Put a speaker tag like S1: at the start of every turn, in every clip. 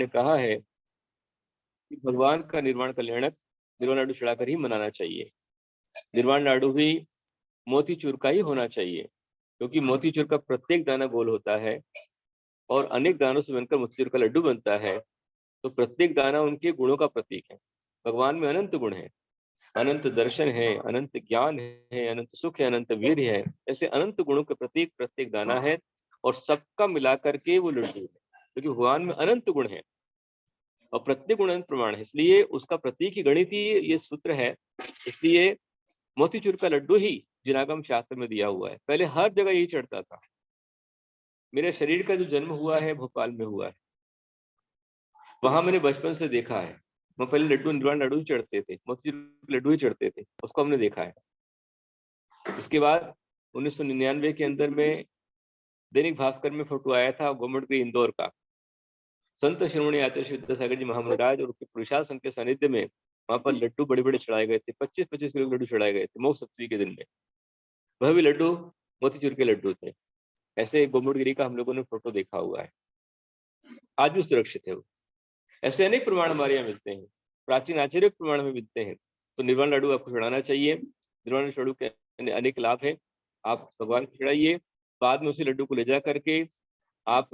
S1: ने कहा है कि भगवान का निर्वाण कल्याणक निर्वाण लाडू चढ़ाकर ही मनाना चाहिए। निर्वाण लाडू भी मोतीचूर का ही होना चाहिए, क्योंकि मोतीचूर का प्रत्येक दाना गोल होता है और अनेक दानों से बनकर मोतीचूर का लड्डू बनता है। तो प्रत्येक दाना उनके गुणों का प्रतीक है। भगवान में अनंत गुण है, अनंत दर्शन है, अनंत ज्ञान है, अनंत सुख है, अनंत वीर है। ऐसे अनंत गुणों के प्रतीक प्रत्येक दाना है और सबका मिलाकर के वो लड्डू है, क्योंकि भगवान में अनंत गुण है और प्रत्येक गुण अनंत प्रमाण है, इसलिए उसका प्रतीक ही गणितीय ये सूत्र है। इसलिए मोतीचूर का लड्डू ही जिनागम शास्त्र में दिया हुआ है। पहले हर जगह यही चढ़ता था। मेरे शरीर का जो जन्म हुआ है भोपाल में हुआ है, वहां मैंने बचपन से देखा है। वहाँ पहले लड्डू निर्वाण लड्डू ही चढ़ते थे, मोतीचूर के लड्डू ही चढ़ते थे, उसको हमने देखा है। इसके बाद 1999 के अंदर में दैनिक भास्कर में फोटो आया था गवर्नमेंट के इंदौर का। संत शिरोमणि आचार्य श्री विद्यासागर जी महामंडराज और उनके पुरुषार्थ संघ के सानिध्य में वहां पर लड्डू बड़े बड़े चढ़ाए गए थे। 25-25 किलो लड्डू चढ़ाए गए थे महोत्सव सप्तमी के दिन में। वह भी लड्डू मोतीचूर के लड्डू थे। ऐसे गोमुड़गिरी का हम लोगों ने फोटो देखा हुआ है, आज भी सुरक्षित है वो। ऐसे अनेक प्रमाण हमारे यहाँ मिलते हैं, प्राचीन आचार्य प्रमाण में मिलते हैं। तो निर्वाण लाडू आपको चढ़ाना चाहिए। निर्वाण लाडू के अनेक लाभ है। आप भगवान को चढ़ाइए, बाद में उसी लड्डू को ले जा करके आप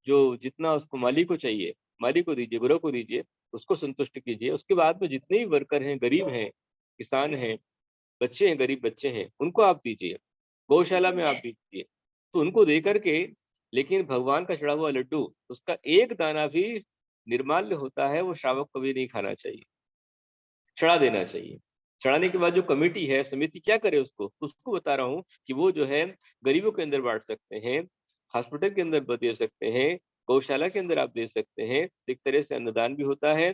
S1: जो जितना उसको मालिक को चाहिए, मालिक को दीजिए, गुरु को दीजिए, उसको संतुष्ट कीजिए। उसके बाद में जितने भी वर्कर हैं, गरीब हैं, किसान हैं, बच्चे हैं, गरीब बच्चे हैं, उनको आप दीजिए, गौशाला में आप दीजिए। तो उनको दे करके, लेकिन भगवान का चढ़ा हुआ लड्डू उसका एक दाना भी निर्माल्य होता है, वो श्रावक कभी नहीं खाना चाहिए, चढ़ा देना चाहिए। चढ़ाने के बाद जो कमेटी है, समिति क्या करे उसको बता रहा हूँ कि वो जो है गरीबों के अंदर बांट सकते हैं, हॉस्पिटल के अंदर दे सकते हैं, गौशाला के अंदर आप दे सकते हैं। एक तरह से अन्नदान भी होता है।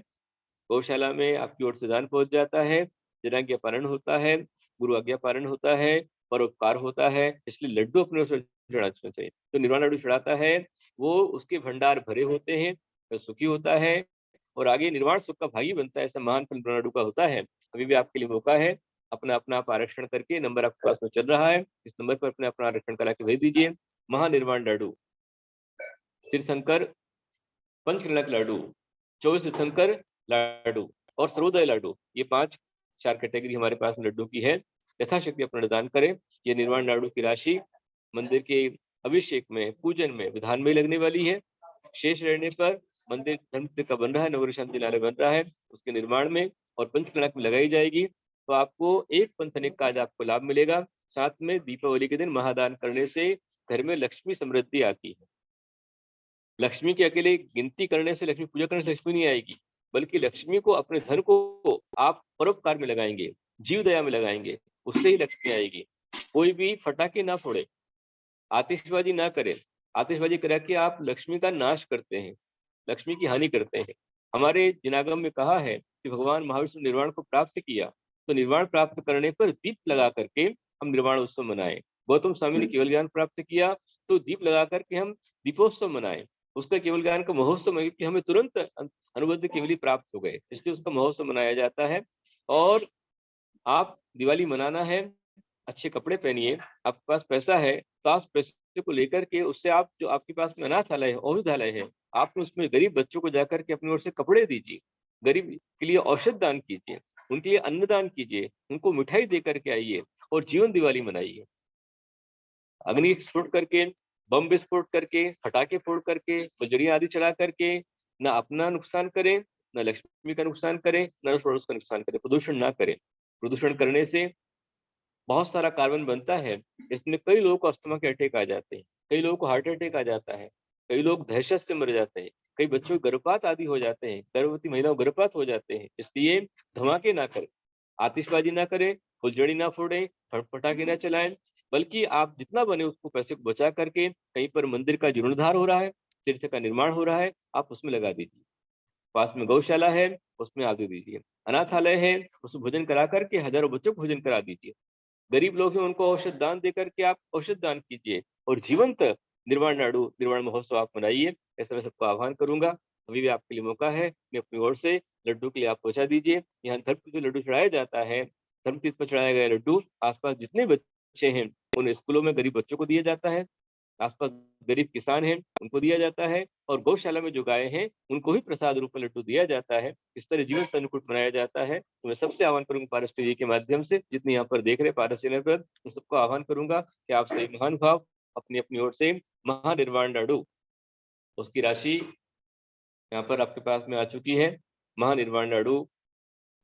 S1: गौशाला में आपकी ओर से दान पहुंच जाता है, जनाज्ञा पालन होता है, गुरु आज्ञा पालन होता है, परोपकार होता है। इसलिए लड्डू अपने ओर से चढ़ाना चाहिए। तो निर्वाण लड्डू चढ़ाता है, वो उसके भंडार भरे होते हैं, वह सुखी होता है और आगे निर्वाण सुख का भागी बनता है। ऐसा महान फल निर्वाण लड्डू का होता है। अभी भी आपके लिए मौका है, अपना अपना आप आरक्षण करके, नंबर आपके पास में चल रहा है, इस नंबर पर अपने अपना आरक्षण करा के भेज दीजिए। महानिर्वाण लाडू, तीर्थंकर पंचकलक लाडू, 24 तीर्थंकर लाडू और सर्वोदय लाडू, ये 4 कैटेगरी हमारे पास में लड्डू की है। यथाशक्ति अपना दान करें। ये निर्वाण लाडू की राशि मंदिर के अभिषेक में, पूजन में, विधान में लगने वाली है। शेष रहने पर मंदिर धर्म का बन रहा है, नगर शांति नालय बन रहा है, उसके निर्माण में और पंचकलक में लगाई जाएगी। तो आपको एक पंथनिक का आज आपको लाभ मिलेगा। साथ में दीपावली के दिन महादान करने से घर में लक्ष्मी समृद्धि आती है। लक्ष्मी की अकेले गिनती करने से, लक्ष्मी पूजा करने से लक्ष्मी नहीं आएगी, बल्कि लक्ष्मी को, अपने धन को आप परोपकार में लगाएंगे, जीव दया में लगाएंगे, उससे ही लक्ष्मी आएगी। कोई भी फटाके ना फोड़े, आतिशबाजी ना करें। आतिशबाजी करा के आप लक्ष्मी का नाश करते हैं, लक्ष्मी की हानि करते हैं। हमारे जिनागम में कहा है कि भगवान महाविष्णु ने निर्वाण को प्राप्त किया, तो निर्वाण प्राप्त करने पर दीप लगा करके हम निर्वाण उत्सव मनाएं। गौतम स्वामी ने केवल ज्ञान प्राप्त किया, तो दीप लगा करके हम दीपोत्सव मनाएं। उसका केवल ज्ञान का महोत्सव है कि हमें तुरंत अनुबद्ध केवली प्राप्त हो गए, इसलिए उसका महोत्सव मनाया जाता है। और आप दिवाली मनाना है, अच्छे कपड़े पहनिए। आपके पास पैसा है तो आप पैसे को लेकर के, उससे आप जो आपके पास में अनाथालय है, औषधालय है, आप उसमें गरीब बच्चों को जाकर के अपनी ओर से कपड़े दीजिए, गरीब के लिए औषध दान कीजिए, उनके लिए अन्नदान कीजिए, उनको मिठाई दे करके आइए और जीवन दिवाली मनाइए। अग्नि विस्फोट करके, बम विस्फोट करके, फटाके फोड़ करके, फुलझड़ियां आदि चढ़ा करके न अपना नुकसान करें, न लक्ष्मी का नुकसान करें, न पड़ोस का नुकसान करें। प्रदूषण ना करें। प्रदूषण करने से बहुत सारा कार्बन बनता है, इसमें कई लोगों को अस्थमा के अटैक आ जाते हैं, कई लोगों को हार्ट अटैक आ जाता है, कई लोग दहशत से मर जाते हैं, कई बच्चों को गर्भपात आदि हो जाते हैं, गर्भवती महिलाओं को गर्भपात हो जाते हैं। इसलिए धमाके ना करें, आतिशबाजी ना करें, फुलझड़ी ना फोड़ें, पटाखे ना चलाएं, बल्कि आप जितना बने उसको पैसे को बचा करके, कहीं पर मंदिर का जीर्णोद्धार हो रहा है, तीर्थ का निर्माण हो रहा है, आप उसमें लगा दीजिए। पास में गौशाला है, उसमें आप दे दीजिए। अनाथालय है, उसमें भोजन करा करके हजारों बच्चों को भोजन करा दीजिए। गरीब लोग हैं, उनको औषध दान दे करके आप औषध दान कीजिए और जीवंत निर्वाण लाडू, निर्वाण महोत्सव आप मनाइए। ऐसा मैं सबको आह्वान करूंगा। अभी भी आपके लिए मौका है, मैं अपनी ओर से लड्डू के लिए आप पहुंचा दीजिए। यहाँ धर्म जो लड्डू चढ़ाया जाता है, धर्म तीर्थ पर चढ़ाया गया लड्डू आसपास जितने बच्चे हैं उन स्कूलों में गरीब बच्चों को दिया जाता है। आसपास गरीब किसान हैं उनको दिया जाता है, और गौशाला में जो गाय हैं उनको भी प्रसाद रूप में लड्डू दिया जाता है। इस तरह जीवन अन्नकूट मनाया जाता है। तो मैं सबसे आह्वान करूंगा पारस टीवी के माध्यम से, जितने यहाँ पर देख रहे पारस चैनल पर, उन सबको आह्वान करूंगा कि आप सभी महान भाव अपनी अपनी ओर से महानिर्वाण लाडू, उसकी राशि यहाँ पर आपके पास में आ चुकी है। महानिर्वाण लाडू,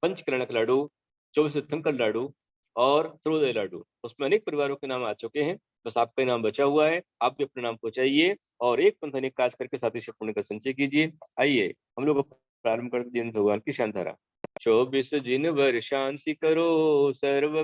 S1: पंचकर्णक लाडू, 24 तीर्थंकर लाडू और सर्वोदय लाडू, उसमें अनेक परिवारों के नाम आ चुके हैं। बस आपका नाम बचा हुआ है, आप भी अपना नाम पहुंचाइए और एक पंथ अनेक काज करके साथी से पुण्य का संचय कीजिए। आइए हम लोग प्रारंभ करते हैं भगवान की शांतारा। 24 जिन वर शांति करो सर्व